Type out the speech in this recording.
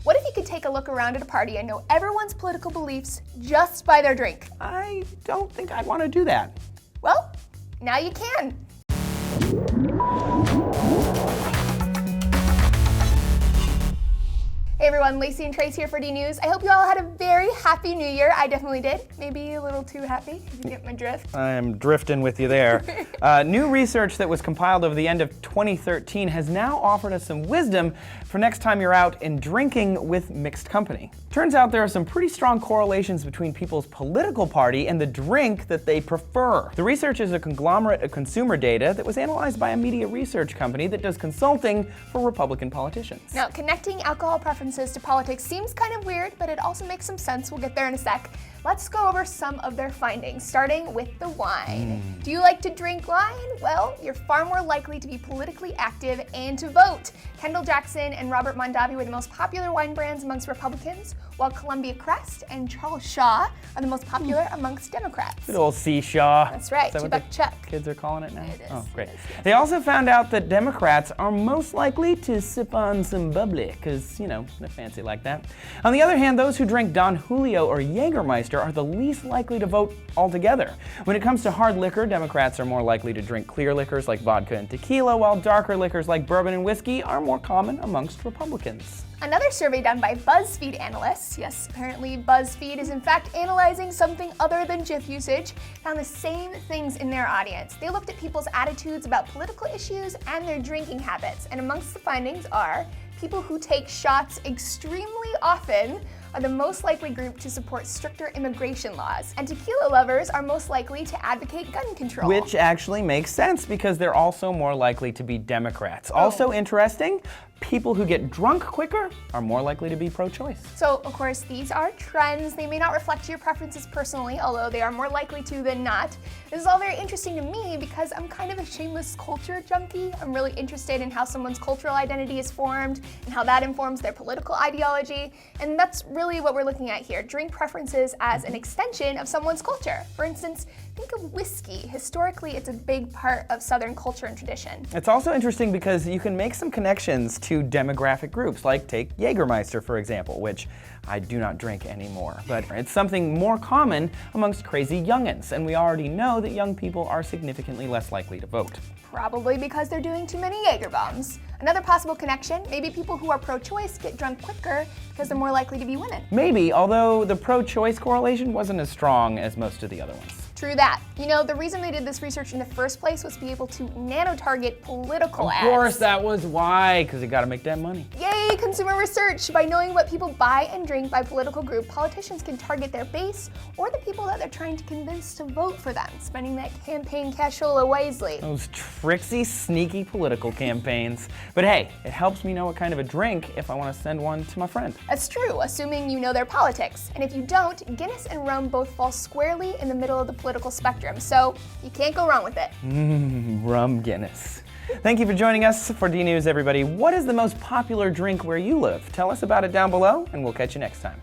What if you could take a look around at a party and know everyone's political beliefs just by their drink? I don't think I'd want to do that. Well, now you can. Hey everyone, Laci and Trace here for D-News. I hope you all had a very happy new year. I definitely did. Maybe a little too happy, if you get my drift. I'm drifting with you there. New research that was compiled over the end of 2013 has now offered us some wisdom for next time you're out and drinking with mixed company. Turns out there are some pretty strong correlations between people's political party and the drink that they prefer. The research is a conglomerate of consumer data that was analyzed by a media research company that does consulting for Republican politicians. Now, connecting alcohol preferences to politics seems kind of weird, but it also makes some sense. We'll get there in a sec. Let's go over some of their findings, starting with the wine. Do you like to drink wine? Well, you're far more likely to be politically active and to vote. Kendall Jackson and Robert Mondavi were the most popular wine brands amongst Republicans, while Columbia Crest and Charles Shaw are the most popular amongst Democrats. Good old C. Shaw. That's right, Is that what Two-Buck Chuck. Kids are calling it now? It is. Oh, great. It is, yes. They also found out that Democrats are most likely to sip on some bubbly, because, you know, they're fancy like that. On the other hand, those who drink Don Julio or Jägermeister are the least likely to vote altogether. When it comes to hard liquor, Democrats are more likely to drink clear liquors like vodka and tequila, while darker liquors like bourbon and whiskey are more common amongst Republicans. Another survey done by BuzzFeed analysts, yes, apparently BuzzFeed is in fact analyzing something other than Jif usage, found the same things in their audience. They looked at people's attitudes about political issues and their drinking habits, and amongst the findings are people who take shots extremely often are the most likely group to support stricter immigration laws, and tequila lovers are most likely to advocate gun control. Which actually makes sense because they're also more likely to be Democrats. Also interesting, people who get drunk quicker are more likely to be pro-choice. So, of course, these are trends. They may not reflect your preferences personally, although they are more likely to than not. This is all very interesting to me because I'm kind of a shameless culture junkie. I'm really interested in how someone's cultural identity is formed and how that informs their political ideology. And that's really what we're looking at here. Drink preferences as an extension of someone's culture. For instance, think of whiskey. Historically, it's a big part of Southern culture and tradition. It's also interesting because you can make some connections to demographic groups, like take Jägermeister, for example, which I do not drink anymore. But it's something more common amongst crazy youngins, and we already know that young people are significantly less likely to vote. Probably because they're doing too many Jaeger bombs. Another possible connection, maybe people who are pro-choice get drunk quicker because they're more likely to be women. Maybe, although the pro-choice correlation wasn't as strong as most of the other ones. True that. You know, the reason they did this research in the first place was to be able to nano-target political ads. Of course, that was why, because you gotta make that money. Yay, consumer research! By knowing what people buy and drink by political group, politicians can target their base or the people that they're trying to convince to vote for them, spending that campaign cashola wisely. Those tricksy, sneaky political campaigns. But hey, it helps me know what kind of a drink if I want to send one to my friend. That's true, assuming you know their politics. And if you don't, Guinness and rum both fall squarely in the middle of the political spectrum, so you can't go wrong with it. Rum Guinness. Thank you for joining us for D-News, everybody. What is the most popular drink where you live? Tell us about it down below, and we'll catch you next time.